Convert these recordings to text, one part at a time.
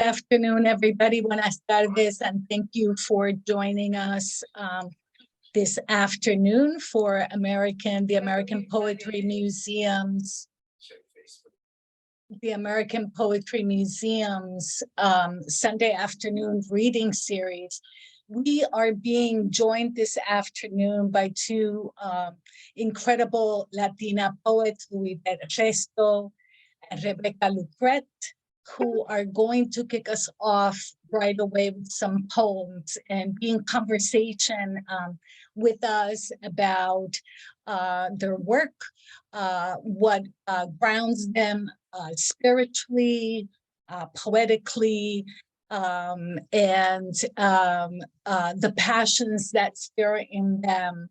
afternoon, everybody. Buenas tardes, and thank you for joining us this afternoon for the American Poetry Museum's Sunday afternoon reading series. We are being joined this afternoon by two incredible Latina poets, Luivette Resto and Rebeca Lucret, who are going to kick us off right away with some poems and be in conversation with us about their work, what grounds them spiritually, poetically, and the passions that stir in them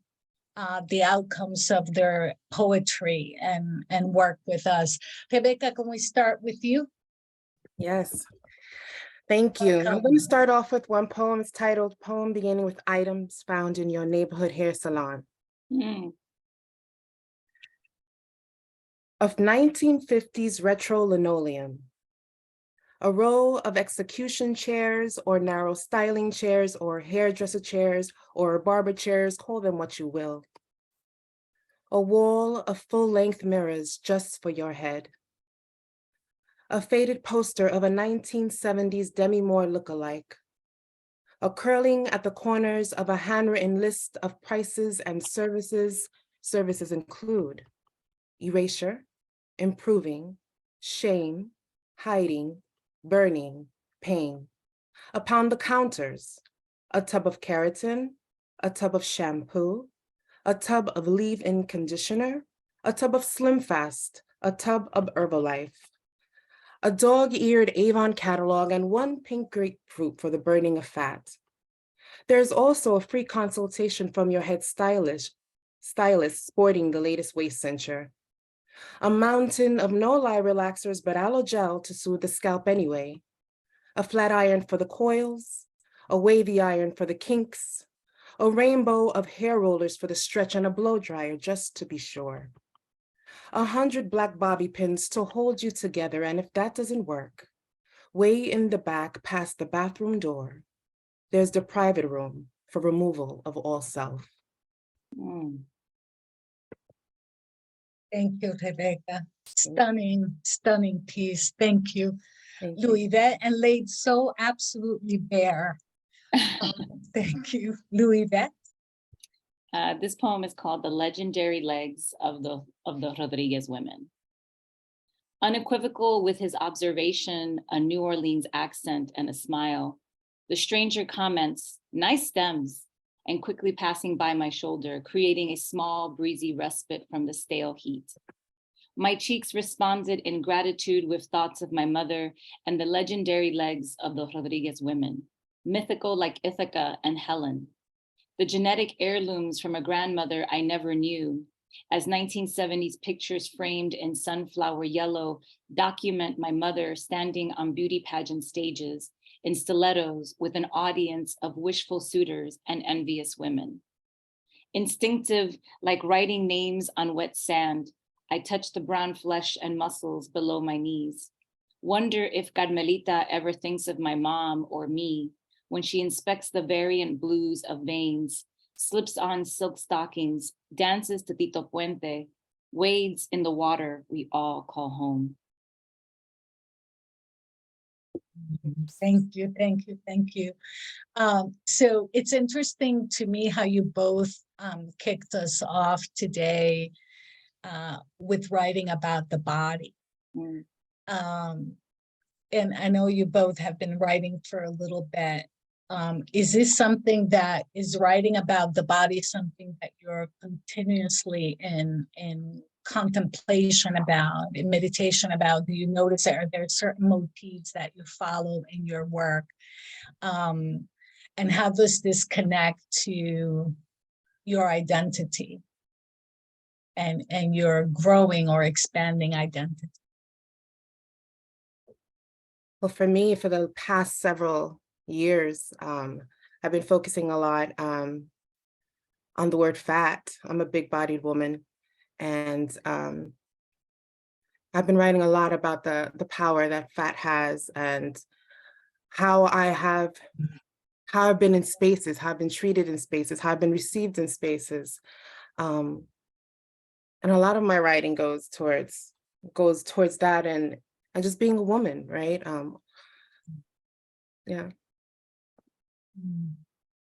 the outcomes of their poetry and work with us. Rebeca, can we start with you? Yes, thank you. I'm going to start off with one poem. It's titled Poem Beginning with Items Found in Your Neighborhood Hair Salon. Of 1950s retro linoleum, a row of execution chairs or narrow styling chairs or hairdresser chairs or barber chairs, call them what you will. A wall of full-length mirrors just for your head. A faded poster of a 1970s Demi Moore lookalike. A curling at the corners of a handwritten list of prices and services. Services include erasure, improving, shame, hiding, burning, pain. Upon the counters, a tub of keratin, a tub of shampoo, a tub of leave-in conditioner, a tub of Slim Fast, a tub of Herbalife, a dog-eared Avon catalog, and one pink grapefruit for the burning of fat. There's also a free consultation from your head stylist sporting the latest waist cincher. A mountain of no-lie relaxers but aloe gel to soothe the scalp anyway. A flat iron for the coils, a wavy iron for the kinks, a rainbow of hair rollers for the stretch, and a blow dryer just to be sure. 100 black bobby pins to hold you together, and if that doesn't work, way in the back past the bathroom door, there's the private room for removal of all self. Thank you, Rebeca. Stunning piece. Thank you. Luivette, and laid so absolutely bare. Thank you, Luivette. This poem is called The Legendary Legs of the Rodriguez Women. Unequivocal with his observation, a New Orleans accent, and a smile, the stranger comments, "Nice stems," and quickly passing by my shoulder, creating a small breezy respite from the stale heat. My cheeks responded in gratitude with thoughts of my mother and the legendary legs of the Rodriguez women, mythical like Ithaca and Helen. The genetic heirlooms from a grandmother I never knew, as 1970s pictures framed in sunflower yellow document my mother standing on beauty pageant stages in stilettos with an audience of wishful suitors and envious women. Instinctive, like writing names on wet sand, I touch the brown flesh and muscles below my knees. Wonder if Carmelita ever thinks of my mom or me when she inspects the variant blues of veins, slips on silk stockings, dances to Tito Puente, wades in the water we all call home. Thank you. So it's interesting to me how you both kicked us off today with writing about the body. And I know you both have been writing for a little bit. Is this something that is writing about the body, something that you're continuously in contemplation about, in meditation about? Do you notice that are there certain motifs that you follow in your work? And how does this connect to your identity and your growing or expanding identity? Well, for me, for the past several years, I've been focusing a lot on the word fat. I'm a big-bodied woman, and I've been writing a lot about the power that fat has, and how I've been in spaces, how I've been treated in spaces, how I've been received in spaces. And a lot of my writing goes towards that and just being a woman, right? Yeah.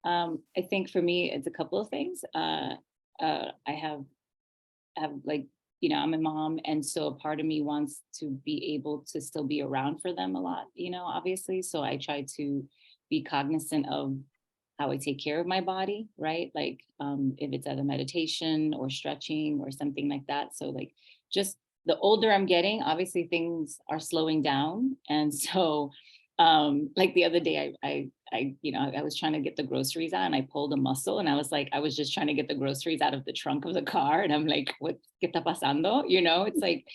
I think for me, it's a couple of things. I have like, you know, I'm a mom, and so a part of me wants to be able to still be around for them a lot, you know, obviously. So I try to be cognizant of how I take care of my body, right? Like if it's at a meditation or stretching or something like that. So like just the older I'm getting, obviously things are slowing down. And so like the other day I you know, I was trying to get the groceries out and I pulled a muscle, and I was like, I was just trying to get the groceries out of the trunk of the car, and I'm like, what ¿qué está pasando? You know, it's like,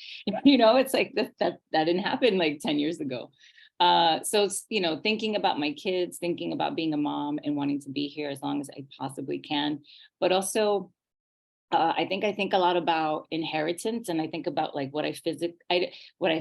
you know, it's like that didn't happen like 10 years ago. So, you know, thinking about my kids, thinking about being a mom and wanting to be here as long as I possibly can, but also I think a lot about inheritance, and I think about like what I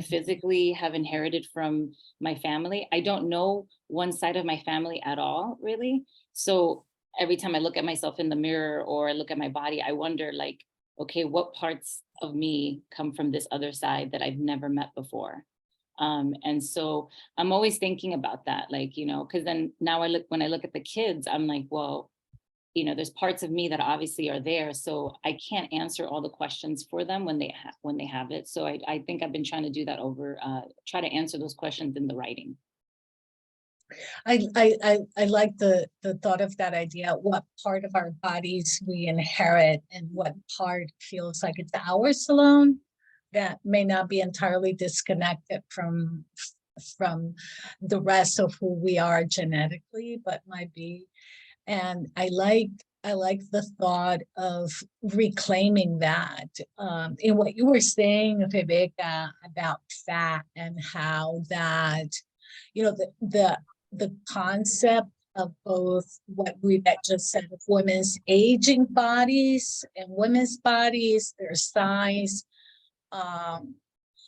physically have inherited from my family. I don't know one side of my family at all, really. So every time I look at myself in the mirror or I look at my body, I wonder like, okay, what parts of me come from this other side that I've never met before? And so I'm always thinking about that, like, you know, because then now when I look at the kids, I'm like, well, you know, there's parts of me that obviously are there, so I can't answer all the questions for them when they have it. So I think I've been trying to do that try to answer those questions in the writing. I like the thought of that idea, what part of our bodies we inherit and what part feels like it's ours alone, that may not be entirely disconnected from the rest of who we are genetically, but might be. And I like the thought of reclaiming that. In what you were saying, Rebecca, about fat and how that, you know, the concept of both what we that just said of women's aging bodies and women's bodies, their size,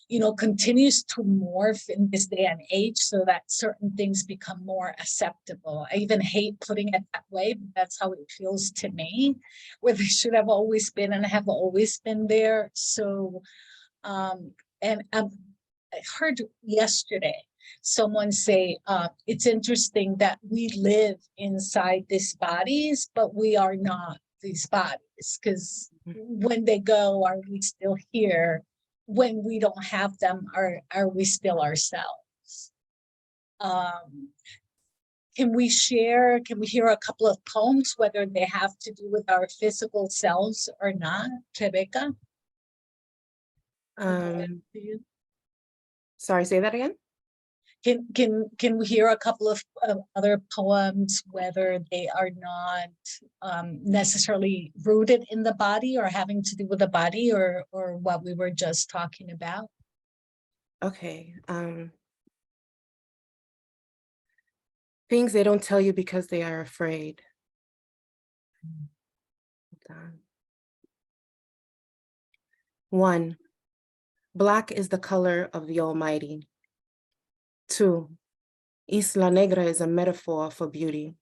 you know, continues to morph in this day and age so that certain things become more acceptable. I even hate putting it that way, but that's how it feels to me, where they should have always been and have always been there. So, and I heard yesterday someone say, it's interesting that we live inside these bodies, but we are not these bodies, because when they go, are we still here? When we don't have them, are we still ourselves? Can we hear a couple of poems, whether they have to do with our physical selves or not, Rebeca? Sorry, say that again. Can we hear a couple of other poems, whether they are not necessarily rooted in the body or having to do with the body, or what we were just talking about? Okay. Things they don't tell you because they are afraid. Hold on. 1, black is the color of the Almighty. 2, Isla Negra is a metaphor for beauty.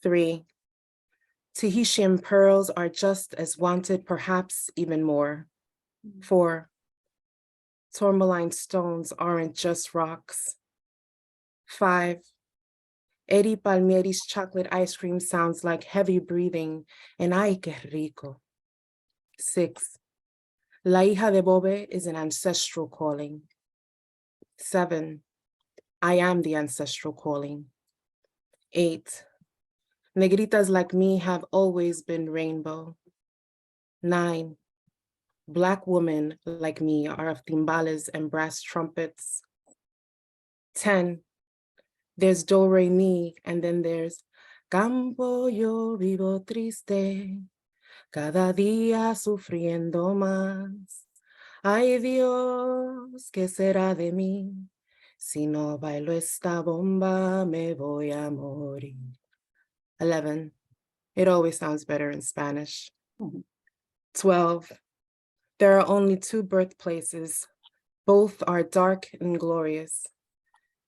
3, Tahitian pearls are just as wanted, perhaps even more. 4, tourmaline stones aren't just rocks. 5, Eddie Palmieri's chocolate ice cream sounds like heavy breathing, and ay, que rico. 6, La hija de Bobe is an ancestral calling. 7, I am the ancestral calling. 8, negritas like me have always been rainbow. 9, Black women like me are of timbales and brass trumpets. 10, there's do re mi, and then there's campo yo vivo triste, cada día sufriendo más. Ay Dios, ¿qué será de mí? Si no bailo esta bomba, me voy a morir. 11, it always sounds better in Spanish. 12, there are only 2 birthplaces. Both are dark and glorious.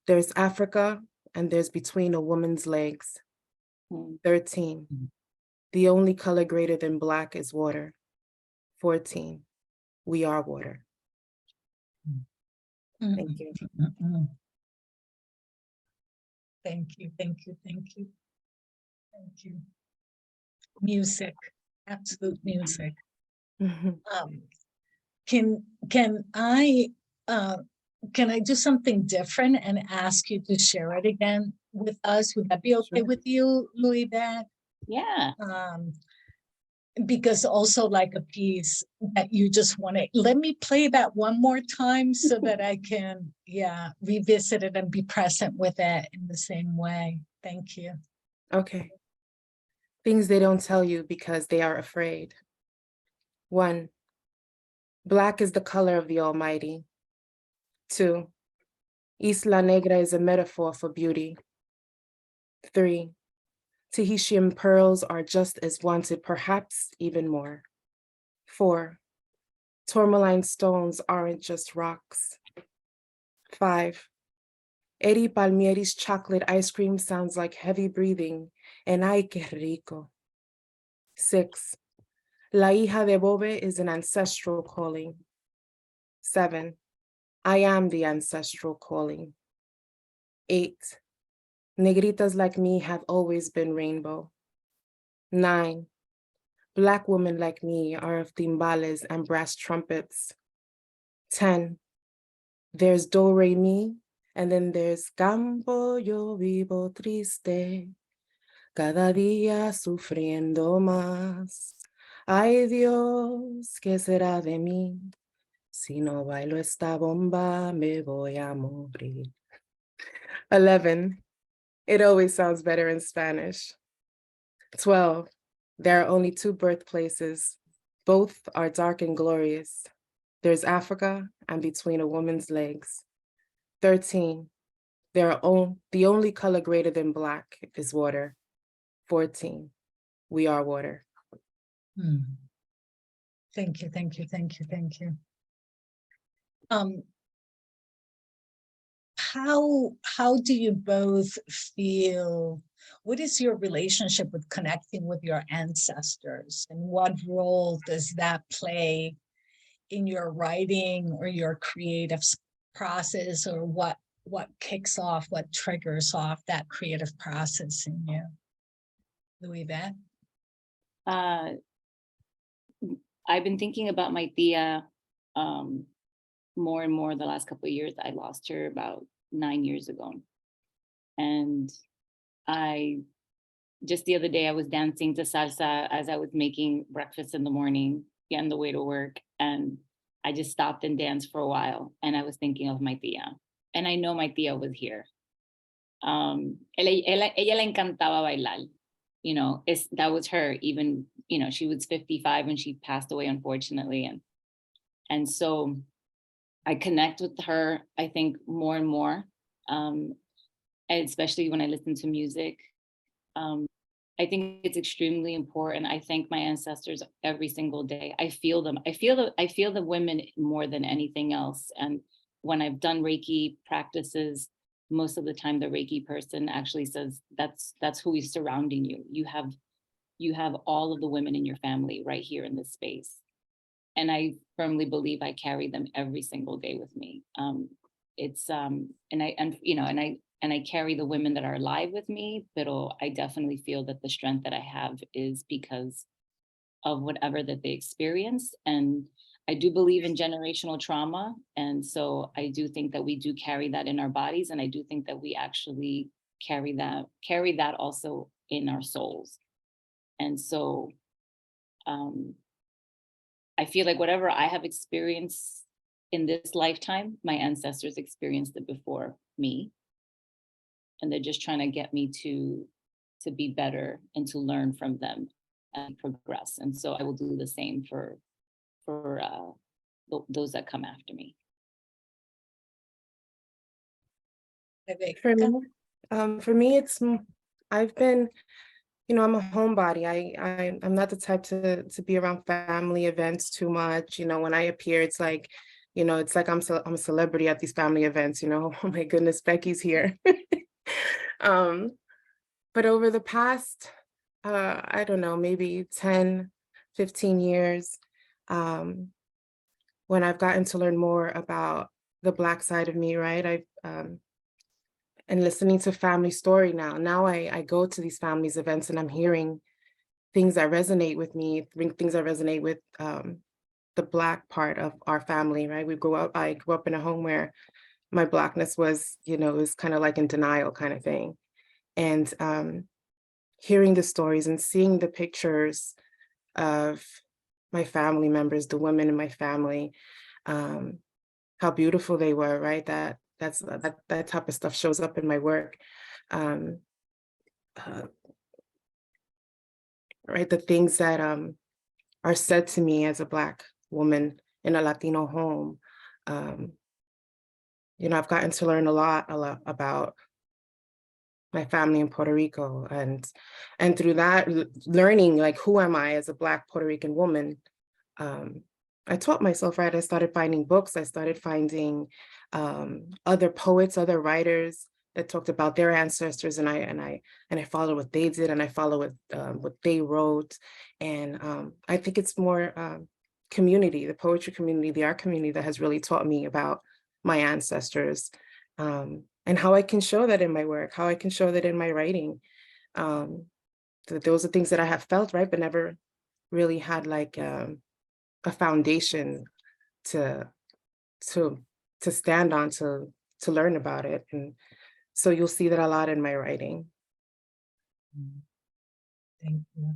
There's Africa, and there's between a woman's legs. 13. The only color greater than black is water. 14. We are water. Thank you. Thank you, thank you, thank you. Thank you. Music, absolute music. Can I do something different and ask you to share it again with us? Would that be okay Sure. with you, Luivette? Yeah. Because also like a piece that you just want to, let me play that one more time so that I can, revisit it and be present with it in the same way. Thank you. Okay. Things they don't tell you because they are afraid. 1. Black is the color of the Almighty. 2. Isla Negra is a metaphor for beauty. 3. Tahitian pearls are just as wanted, perhaps even more. 4. Tourmaline stones aren't just rocks. 5. Eddie Palmieri's chocolate ice cream sounds like heavy breathing, and ay que rico. 6. La hija de Bobe is an ancestral calling. 7. I am the ancestral calling. 8. Negritas like me have always been rainbow. 9. Black women like me are of timbales and brass trumpets. 10. There's do re mi, and then there's campo yo vivo triste, cada día sufriendo más. Ay Dios, ¿qué será de mí? Si no bailo esta bomba, me voy a morir. 11. It always sounds better in Spanish. 12. There are only 2 birthplaces. Both are dark and glorious. There's Africa and between a woman's legs. 13. The only color greater than black is water. 14. We are water. Thank you, thank you, thank you, thank you. How do you both feel? What is your relationship with connecting with your ancestors, and what role does that play in your writing or your creative process, or what kicks off, what triggers off that creative process in you? Luivette? I've been thinking about my tia more and more the last couple of years. I lost her about 9 years ago. And just the other day, I was dancing to salsa as I was making breakfast in the morning, getting the way to work. And I just stopped and danced for a while. And I was thinking of my tia. And I know my tia was here. Ella le encantaba bailar. You know, that was her. Even, you know, she was 55 when she passed away, unfortunately. And so I connect with her, I think, more and more, and especially when I listen to music. I think it's extremely important. I thank my ancestors every single day. I feel them. I feel the women more than anything else. And when I've done Reiki practices, most of the time the Reiki person actually says that's who is surrounding you. You have all of the women in your family right here in this space. And I firmly believe I carry them every single day with me. And I carry the women that are alive with me, but I definitely feel that the strength that I have is because of whatever that they experience. And I do believe in generational trauma. And so I do think that we do carry that in our bodies. And I do think that we actually carry that also in our souls. And so I feel like whatever I have experienced in this lifetime, my ancestors experienced it before me. And they're just trying to get me to be better and to learn from them and progress. And so I will do the same for those that come after me. For me, I've been, you know, I'm a homebody. I'm not the type to be around family events too much. You know, when I appear, it's like, You know, it's like I'm a celebrity at these family events, you know, oh my goodness, Becky's here. But over the past, I don't know, maybe 10, 15 years, when I've gotten to learn more about the Black side of me, right? And listening to family story now I go to these families events and I'm hearing things that resonate with me, things that resonate with the Black part of our family, right? I grew up in a home where my Blackness was, you know, it was kind of like in denial kind of thing. And hearing the stories and seeing the pictures of my family members, the women in my family, how beautiful they were, right? That type of stuff shows up in my work. Right, the things that are said to me as a Black woman in a Latino home. You know, I've gotten to learn a lot about my family in Puerto Rico, and through that learning, like, who am I as a Black Puerto Rican woman? I taught myself, right? I started finding books. I started finding other poets, other writers that talked about their ancestors, and I followed what they did, and I follow what they wrote, and I think it's more community, the poetry community, the art community that has really taught me about my ancestors, and how I can show that in my work, how I can show that in my writing. Those are things that I have felt, right, but never really had like a foundation to stand on, to learn about it. And so you'll see that a lot in my writing. Thank you.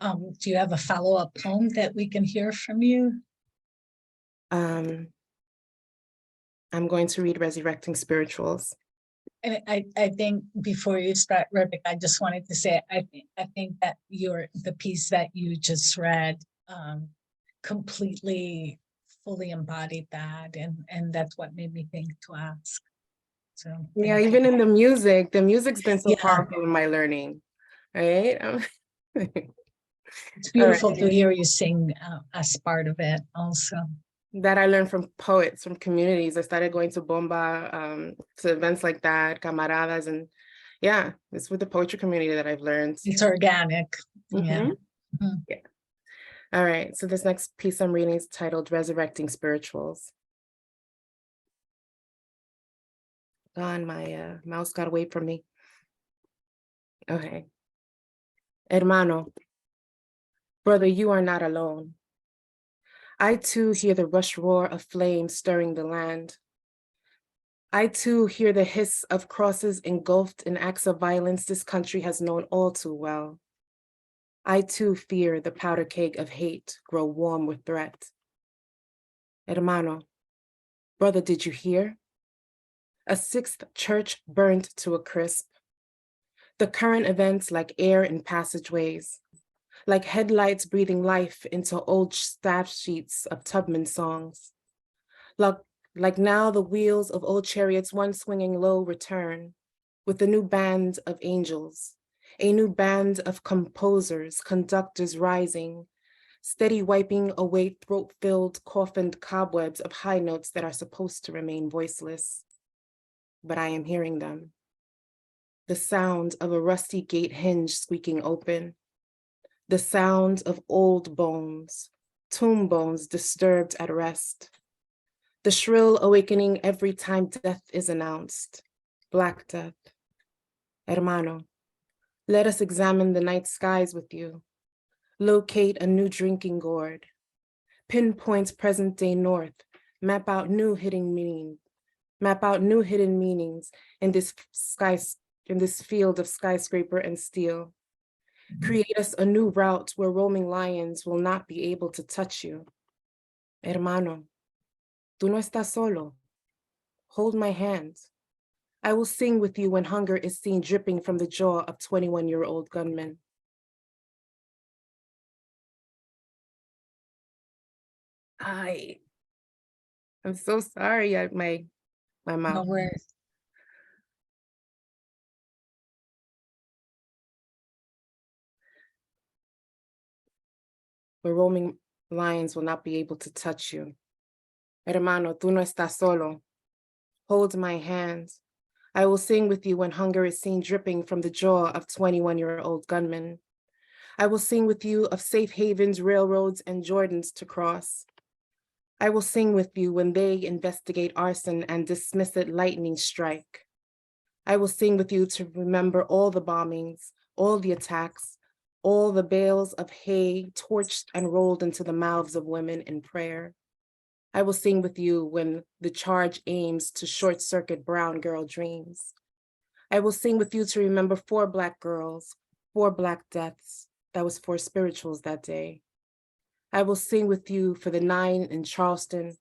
Do you have a follow-up poem that we can hear from you? I'm going to read Resurrecting Spirituals. And I think before you start, Rebecca, I just wanted to say, I think that the piece that you just read completely, fully embodied that. And that's what made me think to ask. So yeah, even in the music's been so Yeah. powerful in my learning, right? It's beautiful to hear you sing as part of it also. That I learned from poets, from communities. I started going to Bomba, to events like that, camaradas, and yeah, it's with the poetry community that I've learned. It's organic. Yeah. Mhm. Yeah. All right, so this next piece I'm reading is titled Resurrecting Spirituals. God, my mouse got away from me. Okay. Hermano, brother, you are not alone. I too hear the rush roar of flames stirring the land. I too hear the hiss of crosses engulfed in acts of violence this country has known all too well. I too fear the powder keg of hate grow warm with threat. Hermano, brother, did you hear? A sixth church burned to a crisp. The current events like air in passageways, like headlights breathing life into old staff sheets of Tubman songs. Like now the wheels of old chariots once swinging low return, with a new band of angels, a new band of composers, conductors rising, steady wiping away throat-filled, coffined cobwebs of high notes that are supposed to remain voiceless. But I am hearing them. The sound of a rusty gate hinge squeaking open, the sound of old bones, tomb bones disturbed at rest, the shrill awakening every time death is announced, Black death. Hermano, let us examine the night skies with you, locate a new drinking gourd, pinpoint present day north, map out new hidden meanings in this field of skyscraper and steel. Create us a new route where roaming lions will not be able to touch you. Hermano, tú no estás solo. Hold my hand. I will sing with you when hunger is seen dripping from the jaw of 21-year-old gunmen. I'm so sorry, my mouth. No worries. Where roaming lions will not be able to touch you. Hermano, tú no estás solo. Hold my hand. I will sing with you when hunger is seen dripping from the jaw of 21-year-old gunmen. I will sing with you of safe havens, railroads, and Jordans to cross. I will sing with you when they investigate arson and dismiss it lightning strike. I will sing with you to remember all the bombings, all the attacks, all the bales of hay torched and rolled into the mouths of women in prayer. I will sing with you when the charge aims to short circuit brown girl dreams. I will sing with you to remember 4 Black girls, 4 Black deaths. That was 4 spirituals that day. I will sing with you for the 9 in Charleston,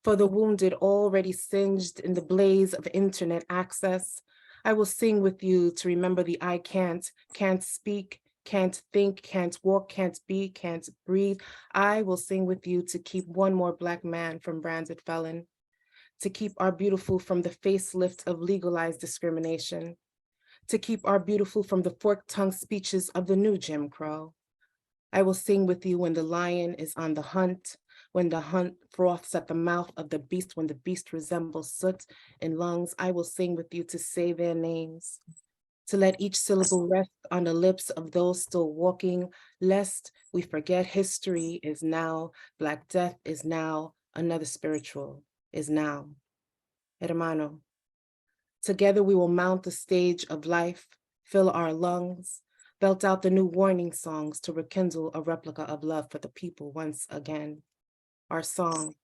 for the wounded already singed in the blaze of internet access. I will sing with you to remember the I can't speak, can't think, can't walk, can't be, can't breathe. I will sing with you to keep 1 more Black man from branded felon, to keep our beautiful from the facelift of legalized discrimination, to keep our beautiful from the forked-tongued speeches of the new Jim Crow. I will sing with you when the lion is on the hunt, when the hunt froths at the mouth of the beast, when the beast resembles soot in lungs. I will sing with you to say their names, to let each syllable rest on the lips of those still walking, lest we forget history is now, Black death is now, another spiritual is now. Hermano, together we will mount the stage of life, fill our lungs, belt out the new warning songs to rekindle a replica of love for the people once again. Our song,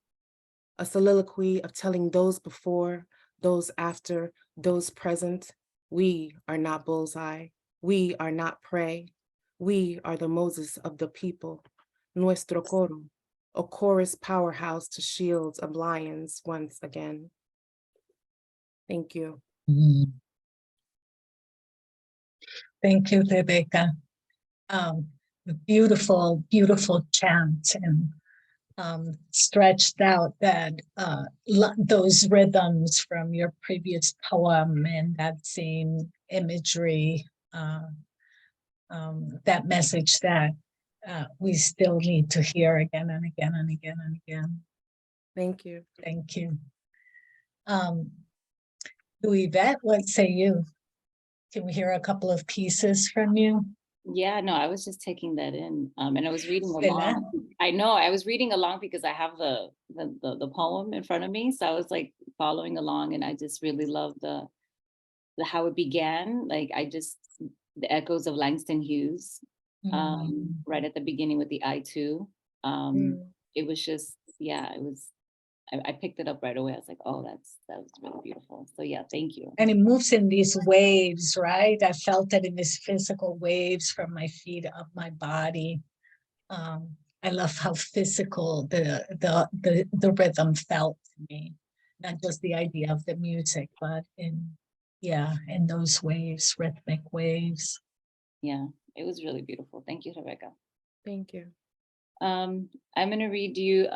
a soliloquy of telling those before, those after, those present, we are not bullseye, we are not prey, we are the Moses of the people, nuestro coro, a chorus powerhouse to shield of lions once again. Thank you. Mhm. Thank you, Rebeca. Beautiful, beautiful chant, and stretched out that those rhythms from your previous poem and that same imagery, that message that we still need to hear again and again and again and again. Thank you. Thank you. Luivette, what say you? Can we hear a couple of pieces from you? Yeah, no, I was just taking that in, and I was reading Stella? along. I know I was reading along because I have the poem in front of me, so I was like following along, and I just really love the how it began. Like the echoes of Langston Hughes, right at the beginning with the I too. It was just, yeah, it was. I picked it up right away. I was like, oh, that was really beautiful. So yeah, thank you. And it moves in these waves, right? I felt it in these physical waves from my feet up my body. I love how physical the rhythm felt to me. Not just the idea of the music, but in those waves, rhythmic waves. Yeah, it was really beautiful. Thank you, Rebeca. Thank you. I'm going to read you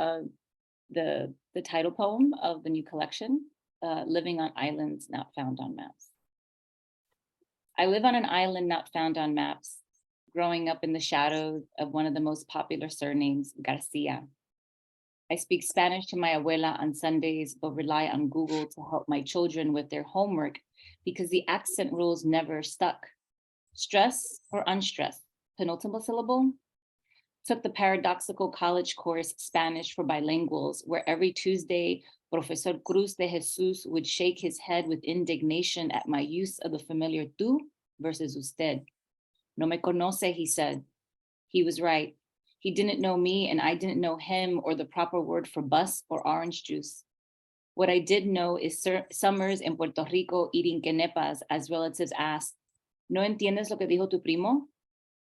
the title poem of the new collection, Living on Islands Not Found on Maps. I live on an island not found on maps, growing up in the shadows of one of the most popular surnames, Garcia. I speak Spanish to my abuela on Sundays, but rely on Google to help my children with their homework because the accent rules never stuck. Stress or unstressed? Penultimate syllable? Took the paradoxical college course Spanish for Bilinguals, where every Tuesday, Professor Cruz de Jesus would shake his head with indignation at my use of the familiar tú versus usted. No me conoce, he said. He was right. He didn't know me and I didn't know him or the proper word for bus or orange juice. What I did know is summers in Puerto Rico eating quenepas as relatives asked, ¿No entiendes lo que dijo tu primo?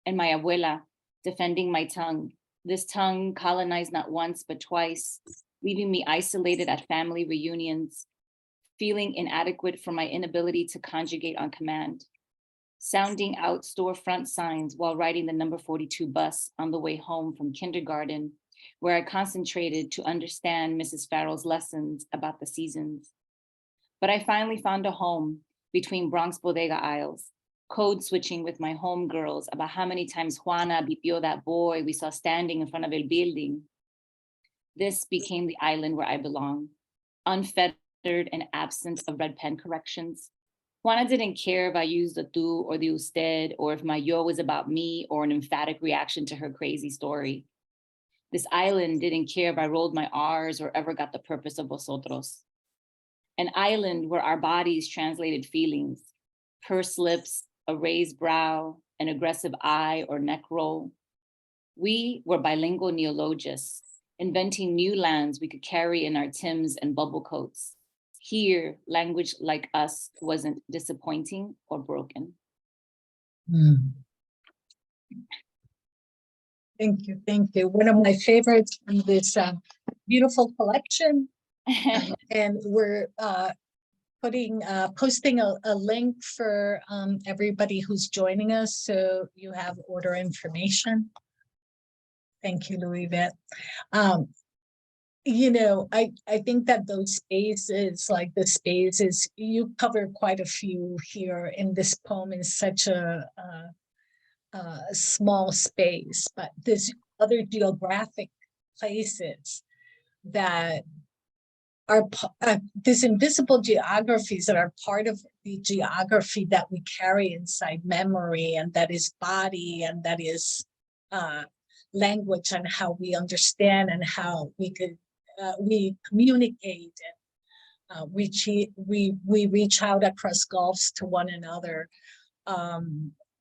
And my abuela, defending my tongue, this tongue colonized not once but twice, leaving me isolated at family reunions, feeling inadequate for my inability to conjugate on command, sounding out storefront signs while riding the number 42 bus on the way home from kindergarten, where I concentrated to understand Mrs. Farrell's lessons about the seasons. But I finally found a home between Bronx bodega aisles, code switching with my homegirls about how many times Juana bipió that boy we saw standing in front of el building. This became the island where I belong, unfettered and absent of red pen corrections. Juana didn't care if I used the tú or the usted, or if my yo was about me or an emphatic reaction to her crazy story. This island didn't care if I rolled my R's or ever got the purpose of vosotros. An island where our bodies translated feelings, pursed lips, a raised brow, an aggressive eye or neck roll. We were bilingual neologists, inventing new lands we could carry in our Tims and bubble coats. Here, language like us wasn't disappointing or broken. Thank you, thank you. One of my favorites in this beautiful collection. And we're posting a link for everybody who's joining us, so you have order information. Thank you, Luivette. You know, I think that those spaces, like the spaces, you cover quite a few here in this poem in such a small space, but there's other geographic places that are these invisible geographies that are part of the geography that we carry inside memory, and that is body, and that is language, and how we understand and how we communicate, and we reach out across gulfs to one another.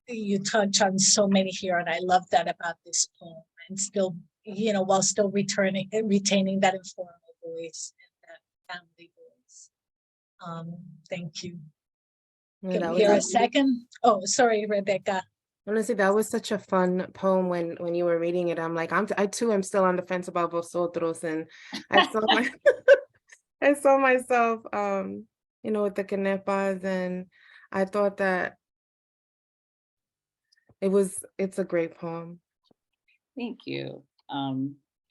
You touch on so many here, and I love that about this poem, and still, you know, while still retaining that informal voice and that family voice. Thank you. Yeah, Can we hear a second? Oh, sorry, Rebeca. Honestly, that was such a fun poem when you were reading it. I'm like, I too am still on the fence about vosotros, and I saw my I saw myself you know, with the canepas, and I thought that it's a great poem. Thank you.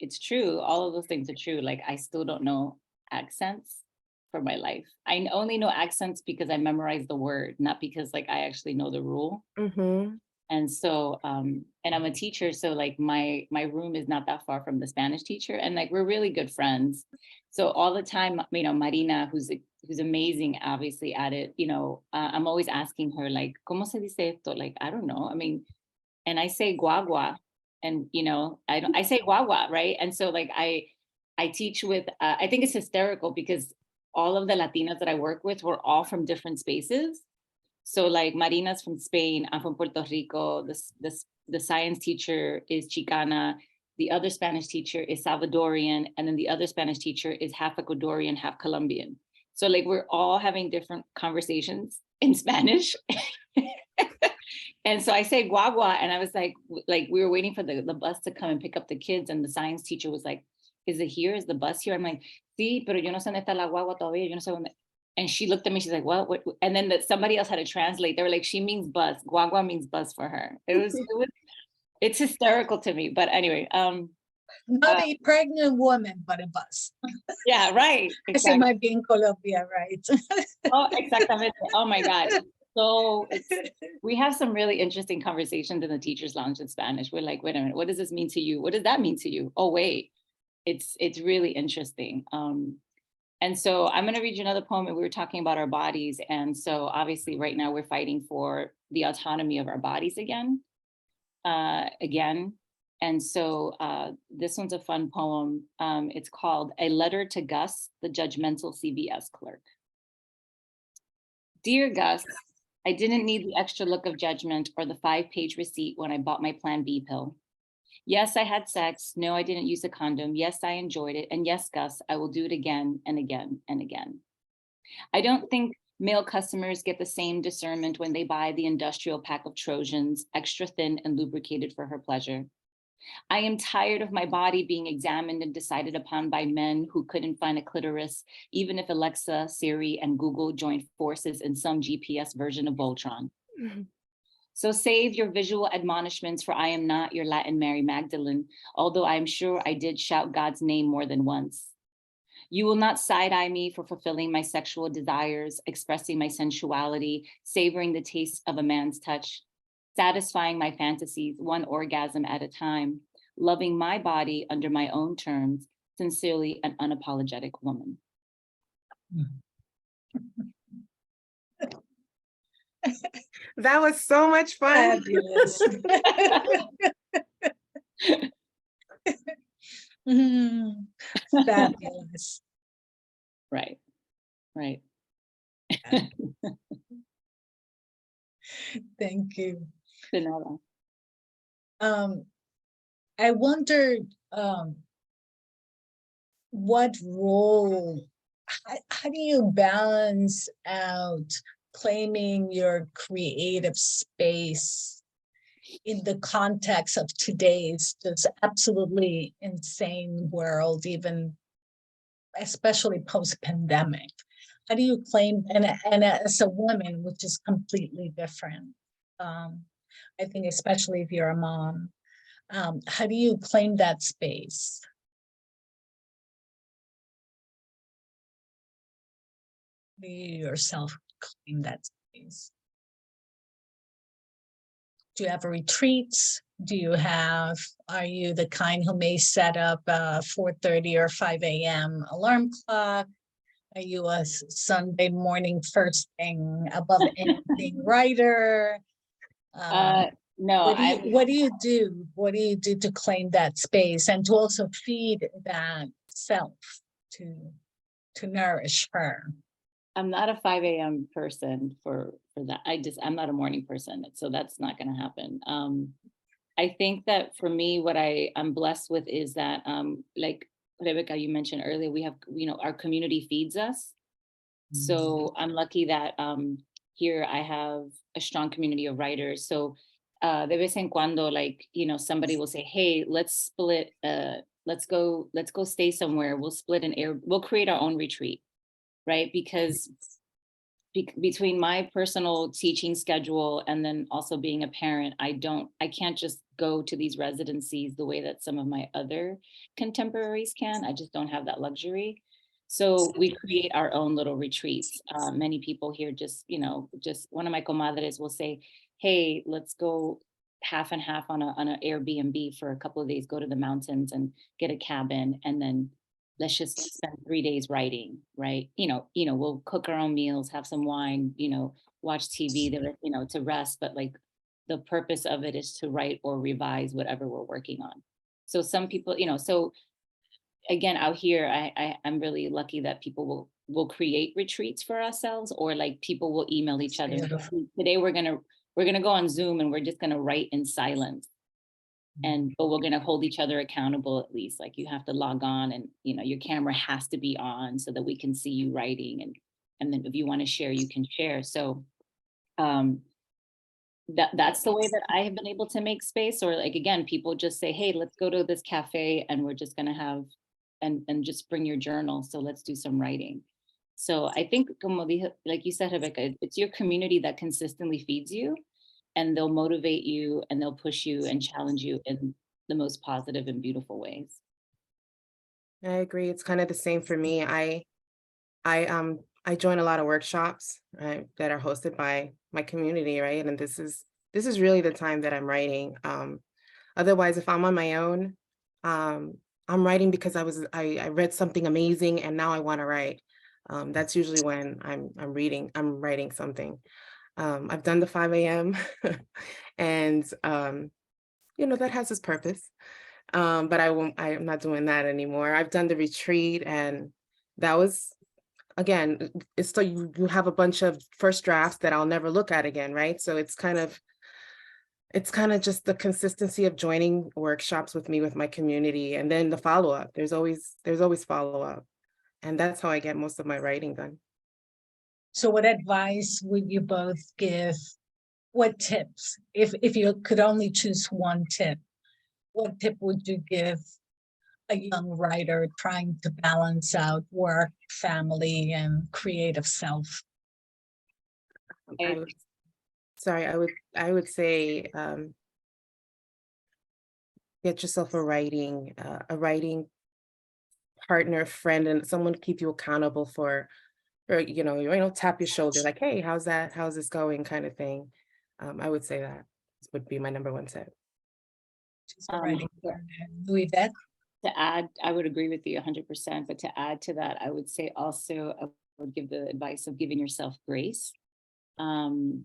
It's true. All of those things are true. Like, I still don't know accents for my life. I only know accents because I memorized the word, not because like I actually know the rule. And so, and I'm a teacher, so like my room is not that far from the Spanish teacher, and like we're really good friends. So all the time, you know, Marina, who's amazing, obviously at it, you know, I'm always asking her like, ¿Cómo se dice esto? Like, I don't know. I mean, and I say guagua, and you know, I say guagua, right? And so like I teach with, I think it's hysterical because all of the Latinas that I work with were all from different spaces. So like Marina's from Spain, I'm from Puerto Rico, the science teacher is Chicana, the other Spanish teacher is Salvadorian, and then the other Spanish teacher is half Ecuadorian, half Colombian. So like we're all having different conversations in Spanish. And so I say guagua, and I was like we were waiting for the bus to come and pick up the kids, and the science teacher was like, is it here? Is the bus here? I'm like, sí, pero yo no sé dónde está la guagua todavía, yo no sé dónde. And she looked at me, she's like, what? And then somebody else had to translate. They were like, she means bus. Guagua means bus for her. It's hysterical to me. But anyway. Not a pregnant woman, but a bus. Yeah, right. Exactly. It might be in Colombia, right? Oh, exactamente. Oh my God. So we have some really interesting conversations in the teacher's lounge in Spanish. We're like, wait a minute, what does this mean to you? What does that mean to you? Oh, wait, it's really interesting. And so I'm going to read you another poem, and we were talking about our bodies. And so obviously right now we're fighting for the autonomy of our bodies again. And so this one's a fun poem. It's called A Letter to Gus, the Judgmental CVS Clerk. Dear Gus, I didn't need the extra look of judgment or the 5-page receipt when I bought my Plan B pill. Yes, I had sex. No, I didn't use a condom. Yes, I enjoyed it. And yes, Gus, I will do it again and again and again. I don't think male customers get the same discernment when they buy the industrial pack of Trojans, extra thin and lubricated for her pleasure. I am tired of my body being examined and decided upon by men who couldn't find a clitoris, even if Alexa, Siri, and Google joined forces in some GPS version of Voltron. So save your visual admonishments, for I am not your Latin Mary Magdalene, although I am sure I did shout God's name more than once. You will not side-eye me for fulfilling my sexual desires, expressing my sensuality, savoring the taste of a man's touch, satisfying my fantasies one orgasm at a time, loving my body under my own terms, Sincerely, an unapologetic woman. That was so much fun. Fabulous. Fabulous. Right, right. Thank you. De nada. I wondered what role, how do you balance out claiming your creative space in the context of today's just absolutely insane world, even especially post-pandemic? How do you claim, and as a woman, which is completely different, I think especially if you're a mom, how do you claim that space? Do you yourself claim that space? Do you have retreats? Are you the kind who may set up a 4:30 or 5 a.m. alarm clock? Are you a Sunday morning first thing above anything writer? No, What do you do? What do you do to claim that space and to also feed that self to nourish her? I'm not a 5 a.m. person for that. I'm not a morning person, so that's not going to happen. I think that for me, what I'm blessed with is that, like Rebeca, you mentioned earlier, we have, our community feeds us. So I'm lucky that here I have a strong community of writers. So de vez en cuando, like, somebody will say, hey, let's split, let's go stay somewhere. We'll split we'll create our own retreat, right? Because between my personal teaching schedule and then also being a parent, I can't just go to these residencies the way that some of my other contemporaries can. I just don't have that luxury. So we create our own little retreats. Many people here just one of my comadres will say, hey, let's go half and half on an Airbnb for a couple of days, go to the mountains and get a cabin, and then let's just spend 3 days writing, right? We'll cook our own meals, have some wine, watch TV, to rest. But like the purpose of it is to write or revise whatever we're working on. So some people, so again, out here, I'm really lucky that people will create retreats for ourselves, or like people will email each other. Today we're gonna go on Zoom and we're just gonna write in silence. But we're going to hold each other accountable, at least. Like you have to log on and, your camera has to be on so that we can see you writing. And then if you want to share, you can share. So that's the way that I have been able to make space. Or like, again, people just say, hey, let's go to this cafe and we're just going to have, and just bring your journal. So let's do some writing. So I think, like you said, Rebeca, it's your community that consistently feeds you. And they'll motivate you and they'll push you and challenge you in the most positive and beautiful ways. I agree. It's kind of the same for me. I join a lot of workshops, right, that are hosted by my community, right? And this is really the time that I'm writing. Otherwise, if I'm on my own, I'm writing because I read something amazing and now I want to write. That's usually when I'm writing something. I've done the 5 a.m. and, that has its purpose. But I'm not doing that anymore. I've done the retreat, and that was, again, it's so you have a bunch of first drafts that I'll never look at again, right? So it's kind of just the consistency of joining workshops with my community, and then the follow-up. There's always follow-up. And that's how I get most of my writing done. So what advice would you both give? What tips, if you could only choose one tip, what tip would you give a young writer trying to balance out work, family, and creative self? I would say get yourself a writing partner, friend, and someone to keep you accountable for, or tap your shoulder like, hey, how's this going, kind of thing. I would say that would be my number one tip. Writing partner. Luivette? To add, I would agree with you 100%, but to add to that, I would say also, I would give the advice of giving yourself grace. When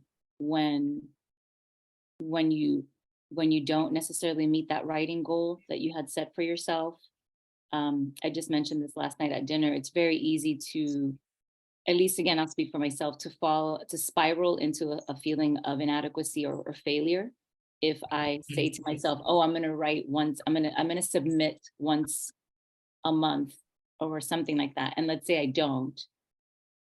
when you when you don't necessarily meet that writing goal that you had set for yourself. I just mentioned this last night at dinner. It's very easy to, at least again, I'll speak for myself, to spiral into a feeling of inadequacy or failure. If I say to myself, oh, I'm gonna write once, I'm gonna submit once a month or something like that. And let's say I don't.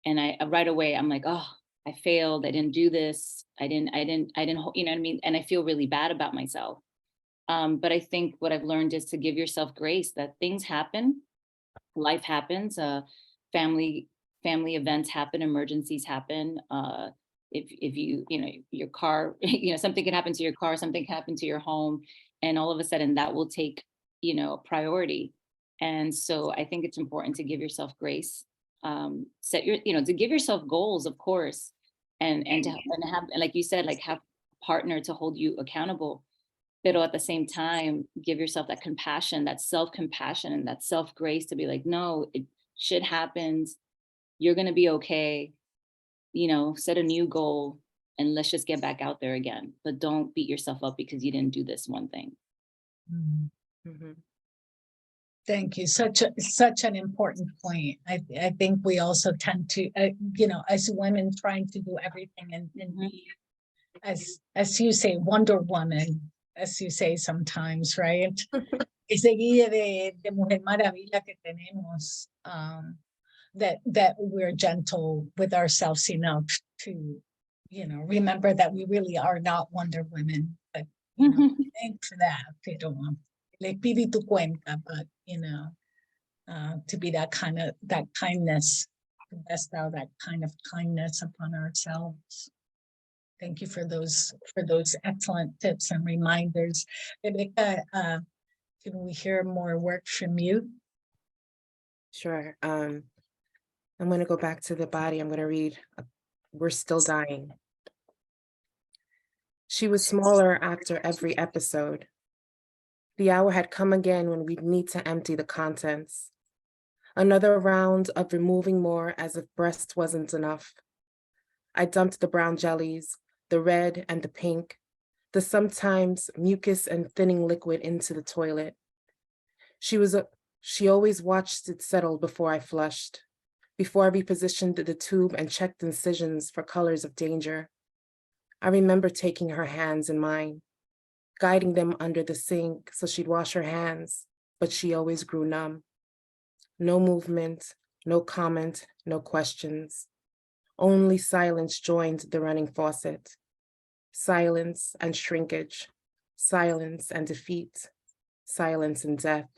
And I right away I'm like, oh, I failed. I didn't do this. I didn't, you know what I mean? And I feel really bad about myself. But I think what I've learned is to give yourself grace that things happen, life happens, family family events happen, emergencies happen. If you know, your car, you know, something can happen to your car, something can happen to your home, and all of a sudden that will take, you know, priority. And so I think it's important to give yourself grace, set your, you know, to give yourself goals, of course, and have, and like you said, like have a partner to hold you accountable. But at the same time, give yourself that compassion, that self-compassion and that self-grace to be like, no, shit happens. You're going to be okay. You know, set a new goal and let's just get back out there again. But don't beat yourself up because you didn't do this one thing. Mhm. Mm-hmm. Thank you. Such an important point. I think we also tend to, you know, as women trying to do everything and be, as you say, Wonder Woman, as you say sometimes, right? Ese guía de Mujer Maravilla que tenemos, that we're gentle with ourselves enough to, you know, remember that we really are not Wonder Women, but, you know, thanks for that, pero el espíritu cuenta, but, you know, to be that kindness, to best out that kind of kindness upon ourselves. Thank you for those excellent tips and reminders. Rebeca, can we hear more work from you? Sure. I'm going to go back to the body. I'm going to read We're Still Dying. She was smaller after every episode. The hour had come again when we'd need to empty the contents. Another round of removing more as if breast wasn't enough. I dumped the brown jellies, the red and the pink, the sometimes mucus and thinning liquid into the toilet. She always watched it settle before I flushed, before I repositioned the tube and checked incisions for colors of danger. I remember taking her hands in mine, guiding them under the sink so she'd wash her hands, but she always grew numb. No movement, no comment, no questions. Only silence joined the running faucet. Silence and shrinkage, silence and defeat, silence and death.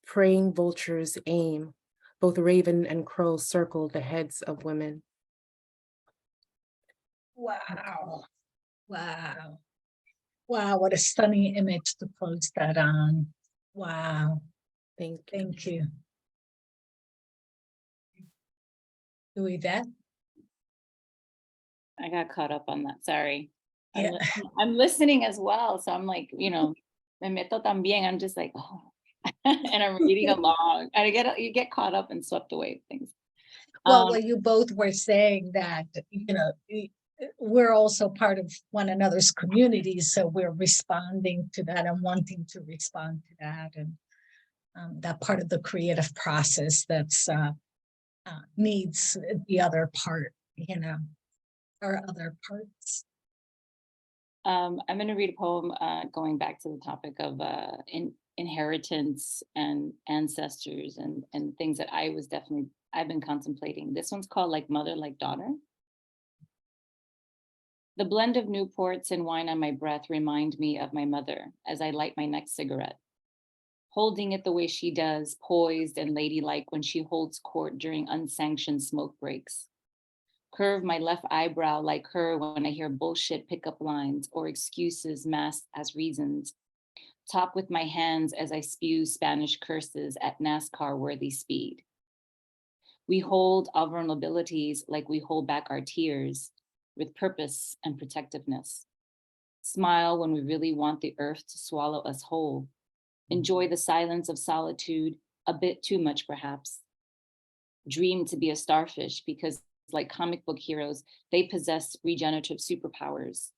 Praying vultures aim, both raven and crow circle the heads of women. Wow. Wow. Wow, what a stunning image to close that on. Wow. Thank you. Thank you. Luivette? I got caught up on that. Sorry. Yeah. I'm listening as well. So I'm like, you know, me meto también. I'm just like, oh, and I'm reading along. And you get caught up and swept away with things. Well, you both were saying that, you know, we're also part of one another's communities, so we're responding to that and wanting to respond to that, and that part of the creative process that's needs the other part, you know, or other parts. I'm going to read a poem going back to the topic of inheritance and ancestors and things that I've been contemplating. This one's called Like Mother, Like Daughter. The blend of Newports and wine on my breath remind me of my mother as I light my next cigarette. Holding it the way she does, poised and ladylike when she holds court during unsanctioned smoke breaks. Curve my left eyebrow like her when I hear bullshit pickup lines or excuses masked as reasons. Talk with my hands as I spew Spanish curses at NASCAR-worthy speed. We hold our vulnerabilities like we hold back our tears with purpose and protectiveness. Smile when we really want the earth to swallow us whole. Enjoy the silence of solitude a bit too much, perhaps. Dream to be a starfish because, like comic book heroes, they possess regenerative superpowers.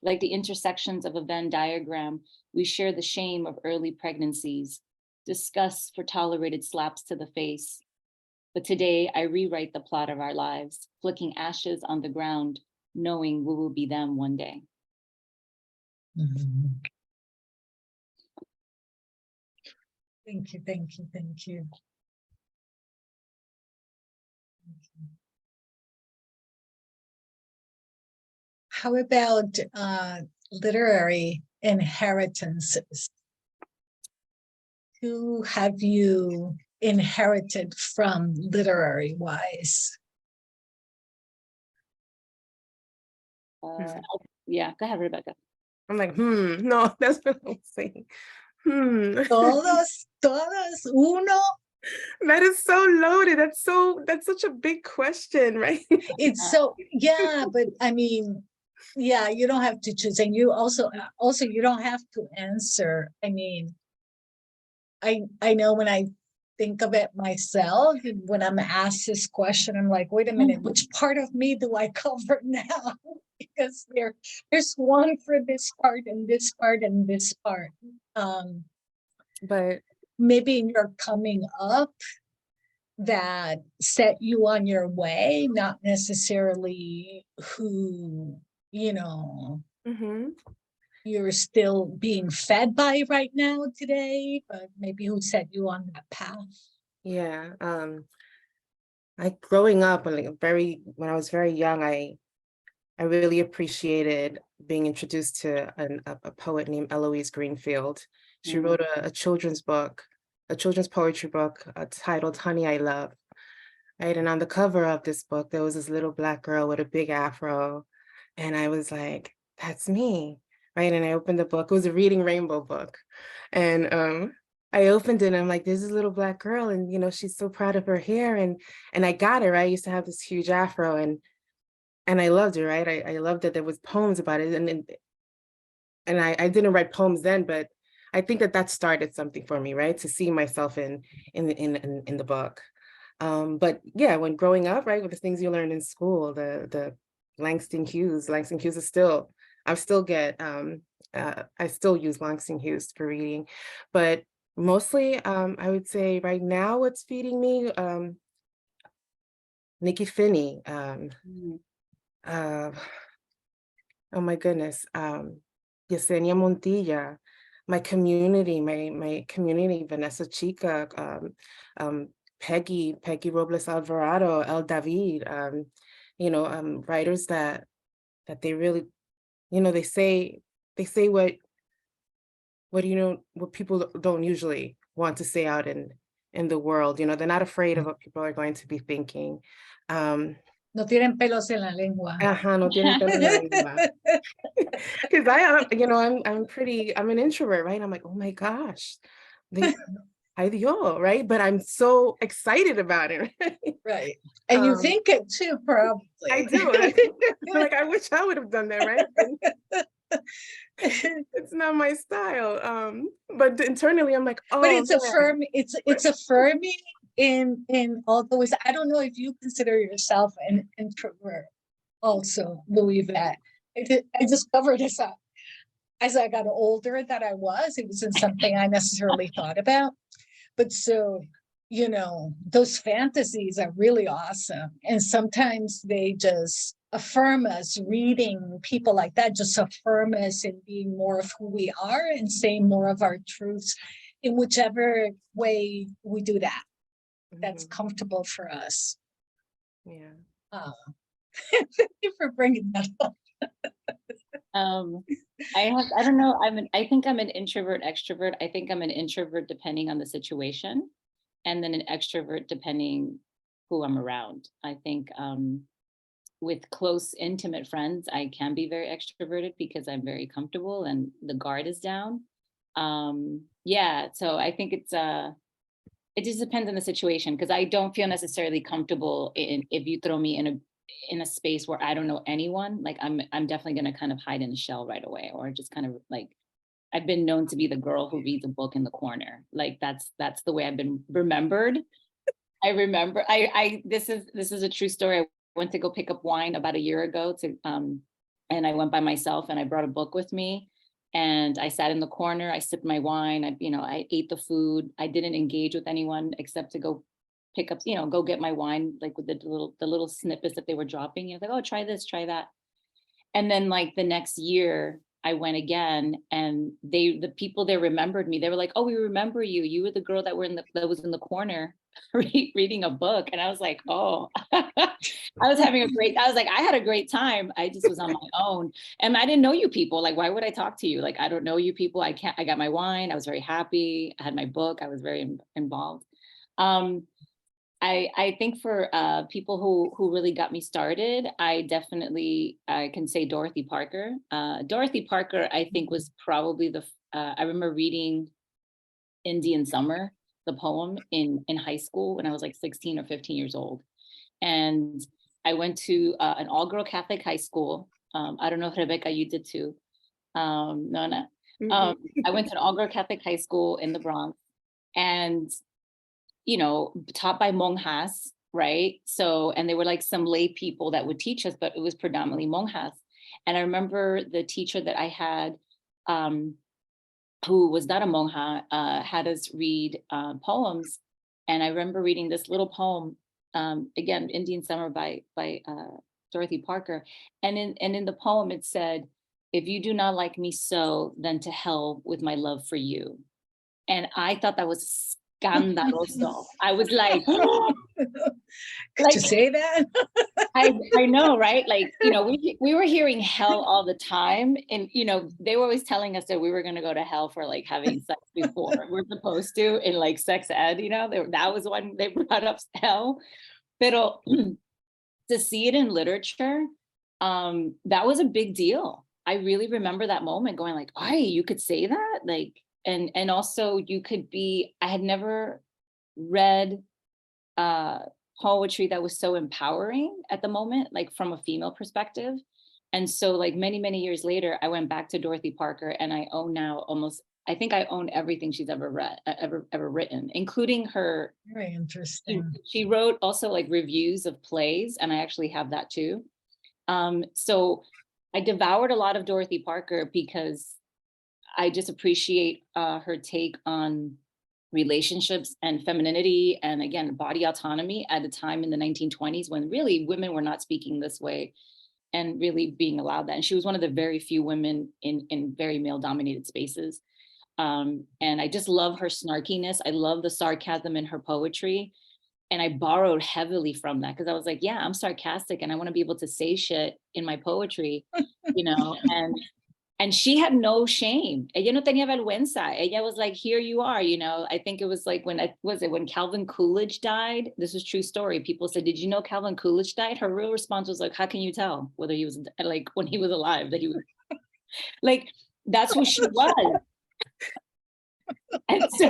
Like the intersections of a Venn diagram, we share the shame of early pregnancies, disgust for tolerated slaps to the face. But today I rewrite the plot of our lives, flicking ashes on the ground, knowing we will be them one day. Mhm. Thank you, thank you, thank you. How about literary inheritances? Who have you inherited from literary wise? Yeah, go ahead, Rebecca. I'm like, no, that's what I'm saying. Todos, todos, uno. That is so loaded. That's such a big question, right? It's so, yeah, but I mean, yeah, you don't have to choose. And you also you don't have to answer. I mean, I know when I think of it myself, when I'm asked this question, I'm like, wait a minute, which part of me do I cover now? Because there's one for this part and this part and this part. But Maybe in your coming up that set you on your way, not necessarily who, you're still being fed by right now today, but maybe who set you on that path. yeah, growing up when I was very young, I really appreciated being introduced to a poet named Eloise Greenfield. She wrote a children's poetry book titled Honey, I Love. Right, and on the cover of this book, there was this little Black girl with a big afro. And I was like, that's me, right? And I opened the book. It was a Reading Rainbow book. And I opened it and I'm like, there's this little Black girl and, she's so proud of her hair. And I got her, right? I used to have this huge afro and I loved it, right? I loved that there was poems about it. And I didn't write poems then, but I think that started something for me, right? To see myself in the book. But yeah, when growing up, right, with the things you learned in school, the Langston Hughes is still, I still use Langston Hughes for reading, but mostly, I would say right now what's feeding me, Nikki Finney, oh my goodness, Yesenia Montilla, my community, Vanessa Chica, Peggy Robles Alvarado, El David, writers that they really, they say what people don't usually want to say out in the world. They're not afraid of what people are going to be thinking. No tienen pelos en la lengua. No tienen pelos en la lengua. Because I'm an introvert, right? I'm like, oh my gosh, ay Dios, right? But I'm so excited about it. Right. And you think it too, probably. I do. Like, I wish I would have done that, right? It's not my style. But internally I'm like, oh. But it's affirming, it's affirming in all the ways. I don't know if you consider yourself an introvert also, Luivette. I discovered as I got older that I was. It wasn't something I necessarily thought about. But so, those fantasies are really awesome. And sometimes they just affirm us. Reading people like that just affirm us in being more of who we are and saying more of our truths in whichever way we do that. That's comfortable for us. Yeah. Thank you for bringing that up. I don't know. I think I'm an introvert extrovert. I think I'm an introvert depending on the situation, and then an extrovert depending who I'm around. I think with close, intimate friends, I can be very extroverted because I'm very comfortable and the guard is down. Yeah, so I think it just depends on the situation, because I don't feel necessarily comfortable if you throw me in a space where I don't know anyone. Like I'm definitely gonna kind of hide in a shell right away, or just kind of like, I've been known to be the girl who reads a book in the corner. Like that's the way I've been remembered. I remember this is a true story. I went to go pick up wine about a year ago and I went by myself and I brought a book with me and I sat in the corner, I sipped my wine, I ate the food. I didn't engage with anyone except to go pick up, go get my wine, like with the little snippets that they were dropping. Like, oh, try this, try that. And then like the next year I went again and the people there remembered me. They were like, oh, we remember you. You were the girl that was in the corner reading a book. And I was like, oh, I was like, I had a great time. I just was on my own. And I didn't know you people. Like, why would I talk to you? Like, I don't know you people. I got my wine. I was very happy. I had my book. I was very involved. I think for people who really got me started, I can say Dorothy Parker. Dorothy Parker, I think, was probably I remember reading Indian Summer, the poem in high school when I was like 16 or 15 years old. And I went to an all-girl Catholic high school. I don't know if Rebeca, you did too. No. I went to an all-girl Catholic high school in the Bronx and taught by monjas, right? So, and they were like some lay people that would teach us, but it was predominantly monjas. And I remember the teacher that I had, who was not a monja, had us read poems. And I remember reading this little poem, again, Indian Summer by Dorothy Parker. And in the poem, it said, "If you do not like me so, then to hell with my love for you." And I thought that was scandaloso. I was like, could you say that? I know, right? Like, we were hearing hell all the time. And, they were always telling us that we were going to go to hell for like having sex before we're supposed to in like sex ed, that was when they brought up hell. But to see it in literature, that was a big deal. I really remember that moment going like, "Ay, you could say that?" Like, and also I had never read poetry that was so empowering at the moment, like from a female perspective. And so like many, many years later, I went back to Dorothy Parker and I own now I think I own everything she's ever read, ever written, including her. Very interesting. She wrote also like reviews of plays, and I actually have that too. So I devoured a lot of Dorothy Parker because I just appreciate her take on relationships and femininity and, again, body autonomy at a time in the 1920s when really women were not speaking this way and really being allowed that. And she was one of the very few women in very male dominated spaces. And I just love her snarkiness. I love the sarcasm in her poetry. And I borrowed heavily from that because I was like, yeah, I'm sarcastic and I want to be able to say shit in my poetry, and she had no shame. Ella no tenía vergüenza. Ella was like, here you are, I think it was like when Calvin Coolidge died? This is a true story. People said, did you know Calvin Coolidge died? Her real response was like, how can you tell whether he was like when he was alive that he was like, that's who she was. And so,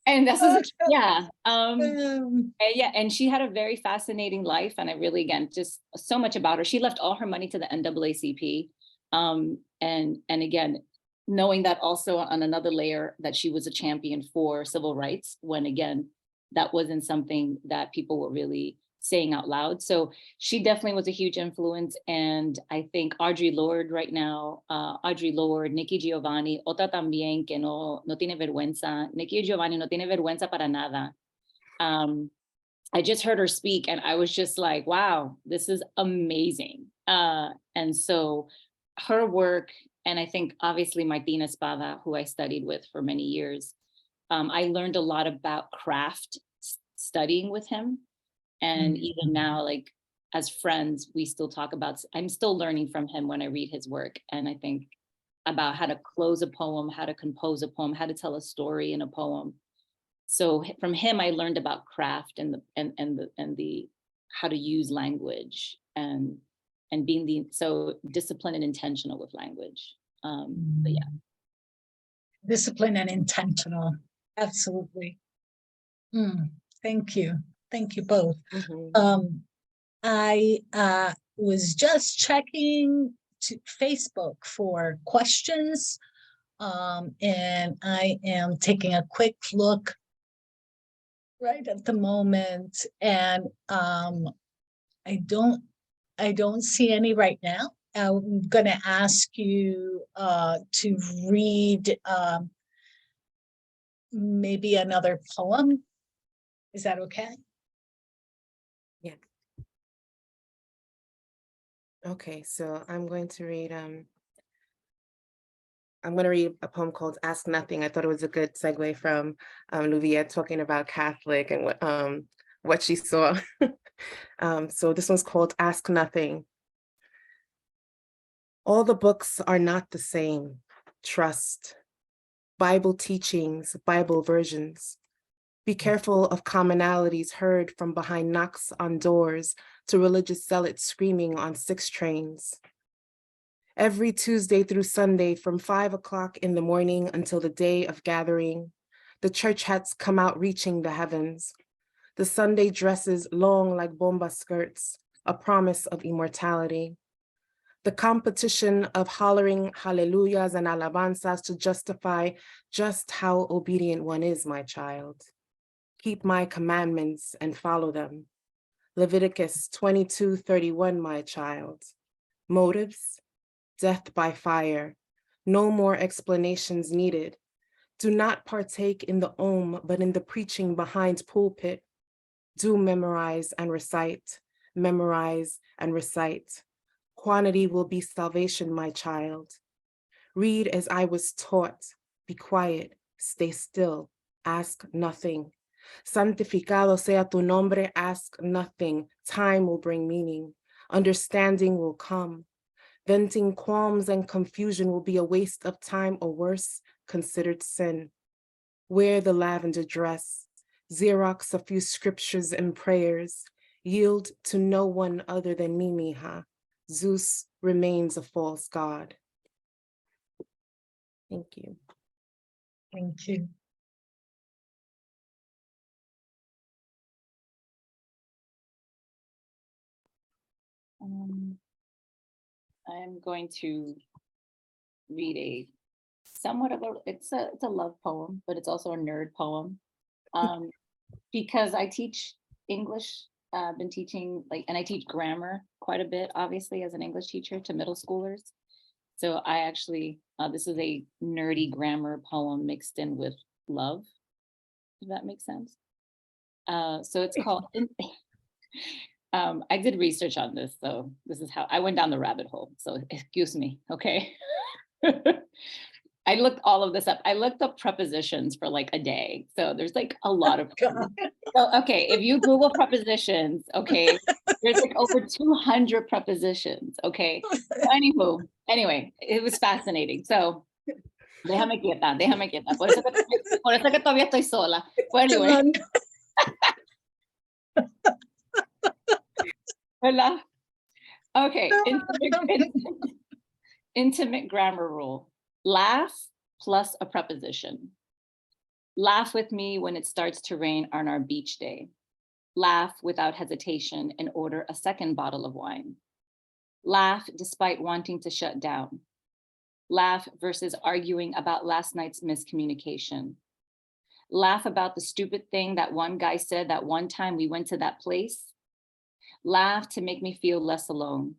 and this is, yeah. And she had a very fascinating life. And I really, again, just so much about her. She left all her money to the NAACP. And again, knowing that also on another layer that she was a champion for civil rights, when again, that wasn't something that people were really saying out loud. So she definitely was a huge influence. And I think Audre Lorde right now, Nikki Giovanni, otra también que no tiene vergüenza. Nikki Giovanni no tiene vergüenza para nada. I just heard her speak and I was just like, wow, this is amazing. And so her work, and I think obviously Martín Espada, who I studied with for many years, I learned a lot about craft studying with him. And even now, like as friends, we still talk about, I'm still learning from him when I read his work. And I think about how to close a poem, how to compose a poem, how to tell a story in a poem. So from him, I learned about craft and the how to use language and being so disciplined and intentional with language. But yeah. Disciplined and intentional. Absolutely. Thank you. Thank you both. I was just checking to Facebook for questions. And I am taking a quick look right at the moment, and I don't see any right now. I'm going to ask you to read maybe another poem. Is that okay? Yeah. Okay, so I'm going to read a poem called Ask Nothing. I thought it was a good segue from Luivette talking about Catholic and what she saw. So this one's called Ask Nothing. All the books are not the same. Trust. Bible teachings, Bible versions. Be careful of commonalities heard from behind knocks on doors to religious zealots screaming on 6 trains. Every Tuesday through Sunday from 5 o'clock in the morning until the day of gathering, the church hats come out reaching the heavens. The Sunday dresses long like bomba skirts, a promise of immortality. The competition of hollering hallelujahs and alabanzas to justify just how obedient one is, my child. Keep my commandments and follow them. Leviticus 22:31, my child. Motives? Death by fire. No more explanations needed. Do not partake in the but in the preaching behind pulpit. Do memorize and recite. Memorize and recite. Quantity will be salvation, my child. Read as I was taught. Be quiet. Stay still. Ask nothing. Santificado sea tu nombre. Ask nothing. Time will bring meaning. Understanding will come. Venting qualms and confusion will be a waste of time, or worse, considered sin. Wear the lavender dress. Xerox a few scriptures and prayers. Yield to no one other than me, mija. Zeus remains a false god. Thank you. Thank you. I'm going to read a somewhat of it's a love poem, but it's also a nerd poem. Because I teach English, been teaching and I teach grammar quite a bit, obviously, as an English teacher to middle schoolers. So I actually, this is a nerdy grammar poem mixed in with love, if that makes sense. So it's called, I did research on this, so this is how I went down the rabbit hole. So excuse me, okay? I looked all of this up. I looked up prepositions for like a day. So there's like a lot of, so, okay, if you Google prepositions, okay, there's like over 200 prepositions, okay? Anyway, it was fascinating. So déjame quieta. Por eso que todavía estoy sola. Well, anyway. Hola. Okay, intimate grammar rule. Laugh plus a preposition. Laugh with me when it starts to rain on our beach day. Laugh without hesitation and order a second bottle of wine. Laugh despite wanting to shut down. Laugh versus arguing about last night's miscommunication. Laugh about the stupid thing that one guy said that one time we went to that place. Laugh to make me feel less alone.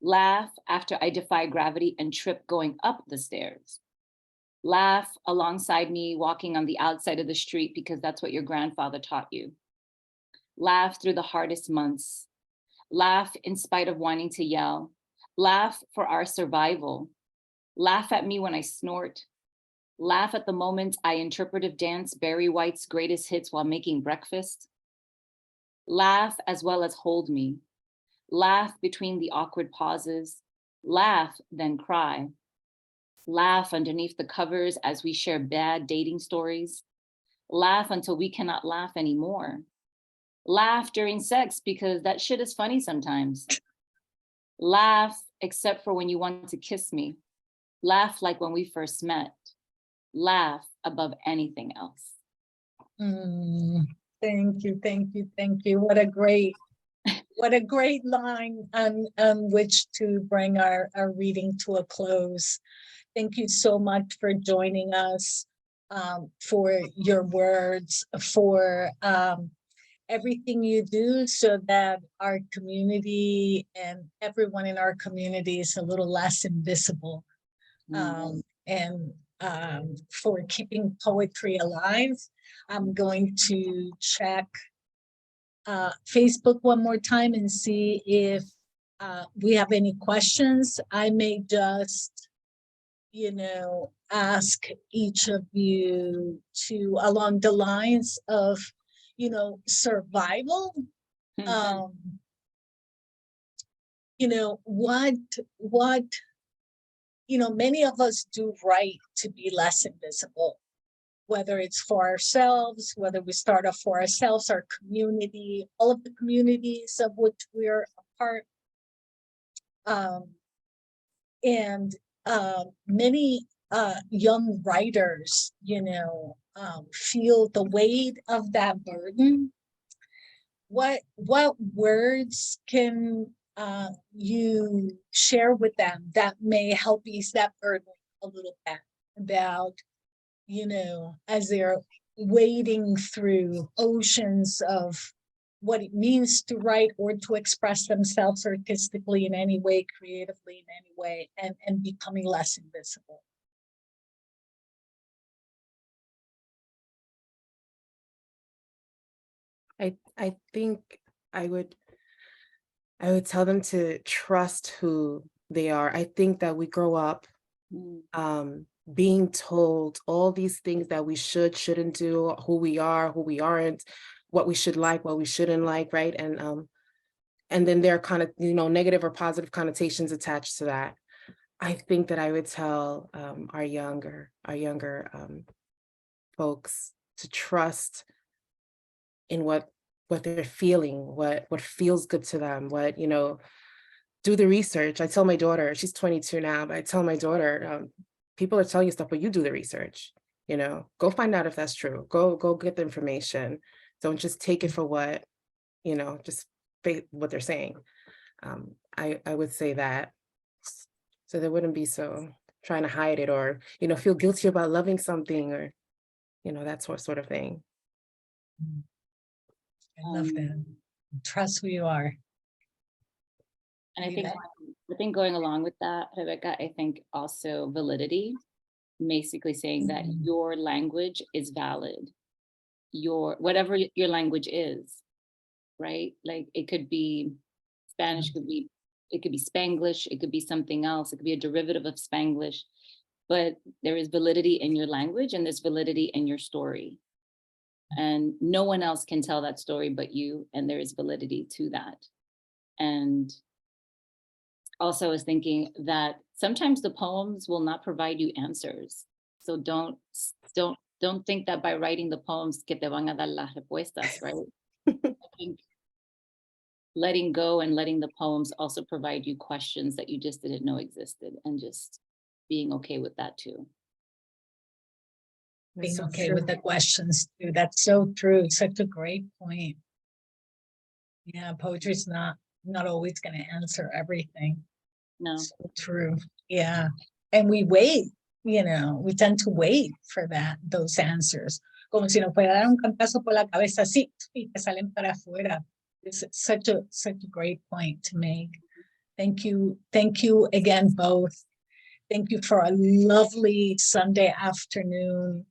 Laugh after I defy gravity and trip going up the stairs. Laugh alongside me walking on the outside of the street because that's what your grandfather taught you. Laugh through the hardest months. Laugh in spite of wanting to yell. Laugh for our survival. Laugh at me when I snort. Laugh at the moments I interpretive dance Barry White's greatest hits while making breakfast. Laugh as well as hold me. Laugh between the awkward pauses. Laugh, then cry. Laugh underneath the covers as we share bad dating stories. Laugh until we cannot laugh anymore. Laugh during sex because that shit is funny sometimes. Laugh except for when you want to kiss me. Laugh like when we first met. Laugh above anything else. Thank you. What a great What a great line on which to bring our reading to a close. Thank you so much for joining us, for your words, for everything you do so that our community and everyone in our community is a little less invisible. And for keeping poetry alive. I'm going to check Facebook one more time and see if we have any questions. I may just, ask each of you to, along the lines of, survival. What many of us do right to be less invisible, whether it's for ourselves, whether we start off for ourselves, our community, all of the communities of which we're a part. And many young writers, feel the weight of that burden. What words can you share with them that may help ease that burden a little bit about, as they're wading through oceans of what it means to write or to express themselves artistically in any way, creatively in any way, and becoming less invisible? I think I would tell them to trust who they are. I think that we grow up being told all these things that we shouldn't do, who we are, who we aren't, what we should like, what we shouldn't like, right? And then there are kind of, negative or positive connotations attached to that. I think that I would tell our younger folks to trust in what they're feeling, what feels good to them, do the research. I tell my daughter, she's 22 now, but I tell my daughter, people are telling you stuff, but you do the research, go find out if that's true. Go get the information. Don't just take it for what, just what they're saying. I would say that, so they wouldn't be so trying to hide it or, feel guilty about loving something or, that sort of thing. I love that. Trust who you are. And I think going along with that, Rebeca, I think also validity, basically saying that your language is valid. Whatever your language is, right? Like it could be Spanish, it could be Spanglish, it could be something else, it could be a derivative of Spanglish, but there is validity in your language and there's validity in your story. And no one else can tell that story but you, and there is validity to that. And also I was thinking that sometimes the poems will not provide you answers. So don't think that by writing the poems que te van a dar las respuestas, right? I think letting go and letting the poems also provide you questions that you just didn't know existed, and just being okay with that too. Being okay with the questions too. That's so true. Such a great point. Yeah, poetry's not always going to answer everything. No. So true. Yeah. And we wait, we tend to wait for those answers. Como si nos fuera a dar un cantazo por la cabeza, sí, y que salen para afuera. It's such a great point to make. Thank you again, both. Thank you for a lovely Sunday afternoon.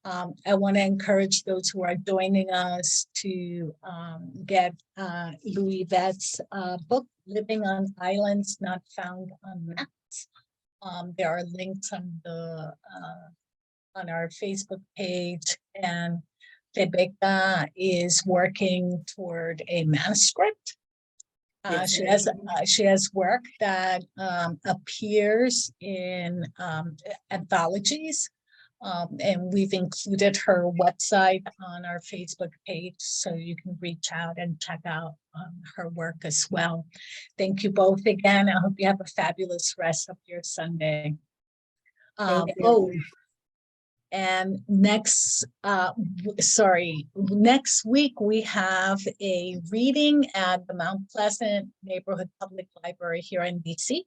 I want to encourage those who are joining us to get Luivette's book, Living on Islands Not Found on Maps. There are links on our Facebook page, and Rebeca is working toward a manuscript. She has work that appears in anthologies. And we've included her website on our Facebook page, so you can reach out and check out her work as well. Thank you both again. I hope you have a fabulous rest of your Sunday. And next week, we have a reading at the Mount Pleasant Neighborhood Public Library here in DC.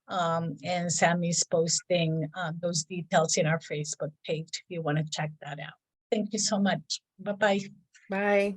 And Sammy's posting those details in our Facebook page if you want to check that out. Thank you so much. Bye-bye. Bye.